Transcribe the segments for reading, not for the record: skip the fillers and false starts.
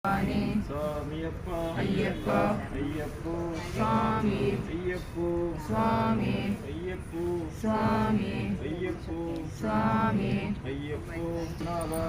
स्वामियप्पा अय्यप्पा अय्यप्पो स्वामी अय्यप्पो स्वामी अय्यप्पो स्वामी अय्यप्पो स्वामी अय्यप्पो नावा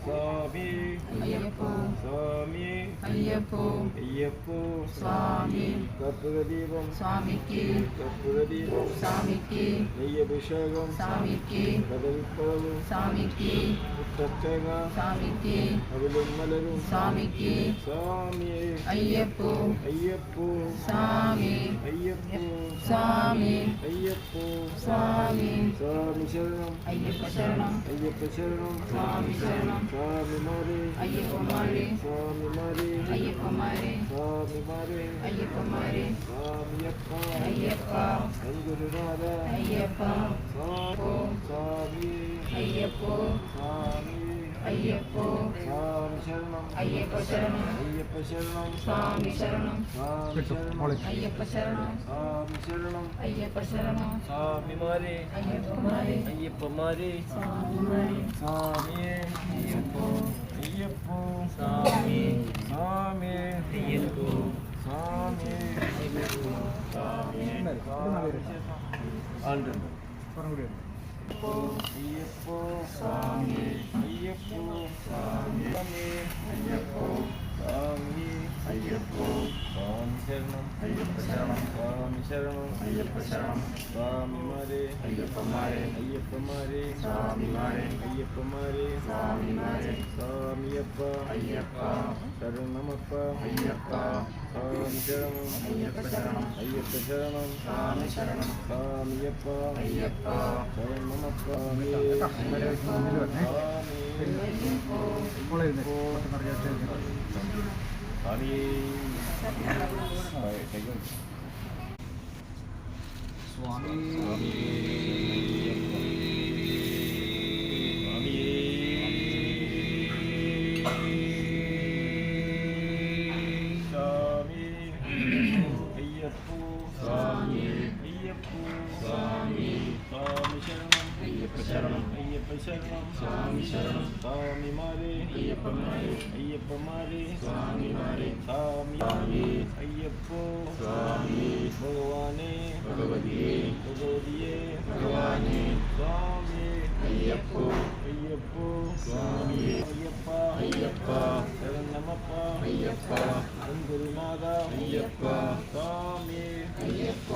स्वामी अय्यप्पो स्वामी अय्यप्पो अय्यप्पो स्वामी कर्पूरदीपं स्वामिक्की कर्पूरदीपं स्वामिक्की നെയ്യഭിഷേകം സ്വാമിക്ക് കദളിപ്പഴവും സ്വാമിക്ക് മുത്തച്ചേങ്ങ സ്വാമിക്ക് അവലും മലരും സ്വാമിക്ക് സ്വാമിയെ അയ്യപ്പോ അയ്യപ്പോ സ്വാമി അയ്യപ്പോ സ്വാമി അയ്യപ്പോ സ്വാമി സ്വാമി ശരണം അയ്യപ്പ ശരണം അയ്യപ്പ ശരണം സ്വാമി ശരണം സ്വാമിമാരെ അയ്യപ്പമാരെ സ്വാമിമാരെ അയ്യപ്പമാരെ സ്വാമിമാരെ അയ്യപ്പമാരെ സ്വാമിയപ്പ അയ്യപ്പ ഗുരുനാഥ അയ്യപ്പ സ്വാമി അയ്യപ്പോ സ്വാമി അയ്യപ്പോ സ്വാമി ശരണം അയ്യപ്പ ശരണം അയ്യപ്പ ശരണം സ്വാമി ശരണം സ്വാമി ശരണം അയ്യപ്പ ശരണം സ്വാമി ശരണം അയ്യപ്പ ശരണം സ്വാമിമാരെ അയ്യപ്പമാരെ അയ്യപ്പമാരെ സ്വാമിമാരെ സ്വാമിയേ അയ്യപ്പോ അയ്യപ്പോ സ്വാമി സ്വാമി അയ്യപ്പോ സ്വാമി അയ്യപ്പോ സ്വാമി ആണ്ട് അയ്യപ്പോ സ്വാമി അയ്യപ്പോ സ്വാമി അയ്യപ്പോ സ്വാമി അയ്യപ്പോ സ്വാമി ശരണം അയ്യപ്പ ശരണം സ്വാമി ശരണം അയ്യപ്പ ശരണം സ്വാമിമാരെ അയ്യപ്പമാരെ അയ്യപ്പമാരെ സ്വാമിമാരെ അയ്യപ്പമാരെ സ്വാമിമാരെ സ്വാമിയപ്പ അയ്യപ്പ ശരണമപ്പ അയ്യപ്പ സ്വാമി ശരണം അയ്യപ്പ ശരണം അയ്യപ്പ ശരണം സ്വാമി ശരണം സ്വാമിയപ്പ അയ്യപ്പ ശരണമപ്പ സ്വാമി ശരണം അയ്യപ്പ ശരണം സ്വാമി ശരണം സ്വാമിമാരെ അയ്യപ്പമാരെ അയ്യപ്പമാരെ സ്വാമിമാരെ സ്വാമി അയ്യപ്പോ സ്വാമി ഭഗവാനെ ഭഗവതിയെ ഭഗവതിയെ ഭഗവാനെ സ്വാമി അയ്യപ്പോ അയ്യപ്പോ സ്വാമി അയ്യപ്പ അയ്യപ്പ ശരണമപ്പ അയ്യപ്പ ഗുരുനാഥ അയ്യപ്പ സ്വാമി അയ്യപ്പ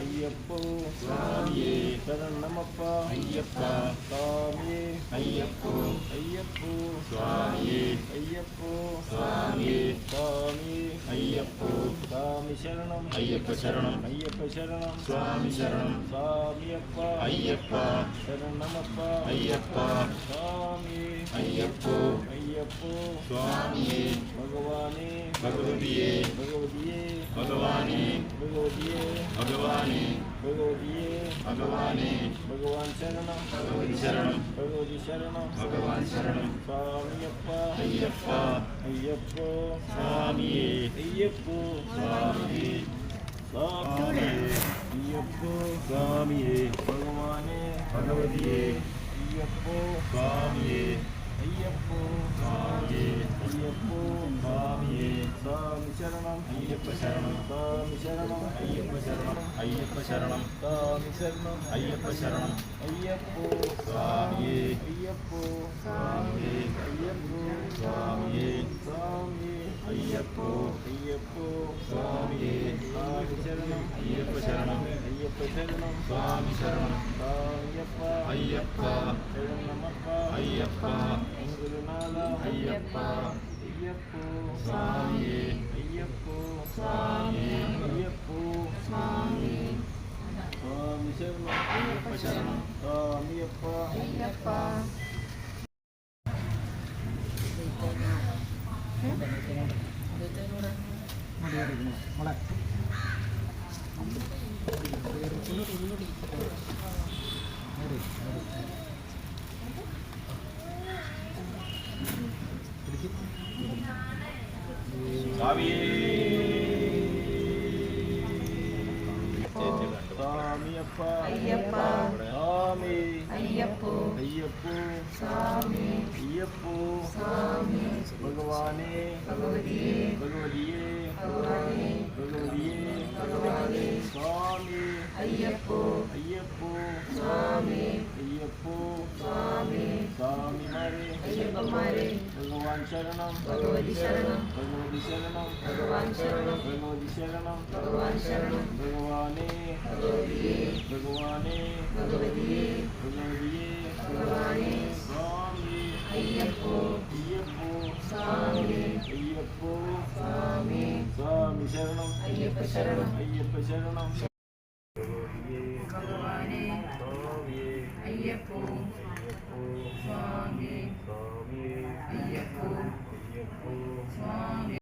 അയ്യപ്പോ സ്വാമിയെ ശരണമപ്പ അയ്യപ്പ സ്വാമിയെ അയ്യപ്പോ അയ്യപ്പോ സ്വാമിയെ അയ്യപ്പോ സ്വാമിയെ സ്വാമി അയ്യപ്പോ സ്വാമി ശരണം അയ്യപ്പ ശരണം അയ്യപ്പ ശരണം സ്വാമി ശരണം സ്വാമിയപ്പ അയ്യപ്പ ശരണമപ്പ അയ്യപ്പ സ്വാമി അയ്യപ്പോ അയ്യപ്പോ സ്വാമിയെ ഭഗവാനെ ഭഗവതിയെ ഭഗവതിയെ ഭഗവാനെ ഭഗവതിയെ ഭഗവാനെ ഭഗവതിയെ ഭഗവാനെ ഭഗവാൻ ശരണം ഭഗവതി ശരണം ഭഗവതി ശരണം ഭഗവാൻ ശരണം സ്വാമിയപ്പ അയ്യപ്പ അയ്യപ്പോ സ്വാമിയെ അയ്യപ്പോ സ്വാമിയെ സ്വാമിയെ അയ്യപ്പോ സ്വാമിയെ ഭഗവാനെ ഭഗവതിയെ അയ്യപ്പോ സ്വാമിയെ അയ്യപ്പോ സ്വാമിയെ അയ്യപ്പോ സ്വാമിയെ സ്വാമി ശരണം അയ്യപ്പ ശരണം സ്വാമി ശരണം അയ്യപ്പ ശരണം അയ്യപ്പ ശരണം സ്വാമി ശരണം അയ്യപ്പ ശരണം അയ്യപ്പോ സ്വാമിയെ അയ്യപ്പോ സ്വാമിയെ അയ്യപ്പോ സ്വാമിയെ സ്വാമി അയ്യപ്പോ അയ്യപ്പോ സ്വാമിയെ സ്വാമി ശരണം അയ്യപ്പ ശരണം അയ്യപ്പ ശരണം സ്വാമി ശരണം സ്വാമിയപ്പ അയ്യപ്പ ശരണമപ്പ അയ്യപ്പ ഗുരുനാഥ അയ്യപ്പ അയ്യപ്പോ സ്വാമിയെ അയ്യപ്പോ സ്വാമിയെ അയ്യപ്പോ സ്വാമി സ്വാമി ശരണം അയ്യപ്പ ശരണം സ്വാമിയപ്പ അയ്യപ്പ മോളെ സ്വാമിയപ്പ അയ്യപ്പ സ്വാമി അയ്യപ്പോ അയ്യപ്പോ സ്വാമി അയ്യപ്പോ സ്വാമി ഭഗവാനെ ഭഗവതിയേ ഭഗവതിയേ ഭഗവാനേ സ്വാമി അയ്യപ്പോ അയ്യപ്പോ സ്വാമി അയ്യപ്പോ സ്വാമി സ്വാമിമാരെ അയ്യപ്പന്മാരെ ഭഗവാൻ ശരണം ഭഗവതി ശരണം ഭഗവതി ശരണം ഭഗവാൻ ശരണം ഭഗവതി ശരണം ഭഗവാൻ ശരണം ഭഗവാനേ ഭഗവതിയേ ഭഗവാനേ ഭഗവതിയേ ഭഗവതിയേ ഭഗവാനേ സ്വാമി അയ്യപ്പോ അയ്യപ്പോ സ്വാമി അയ്യപ്പോ സ്വാമി സ്വാമി ശരണം അയ്യപ്പ ശരണം അയ്യപ്പ ശരണം ഭഗവാനേ സ്വാമിയേ അയ്യപ്പോ സ്വാമി സ്വാമിയേ അയ്യപ്പോ അയ്യപ്പോ സ്വാമി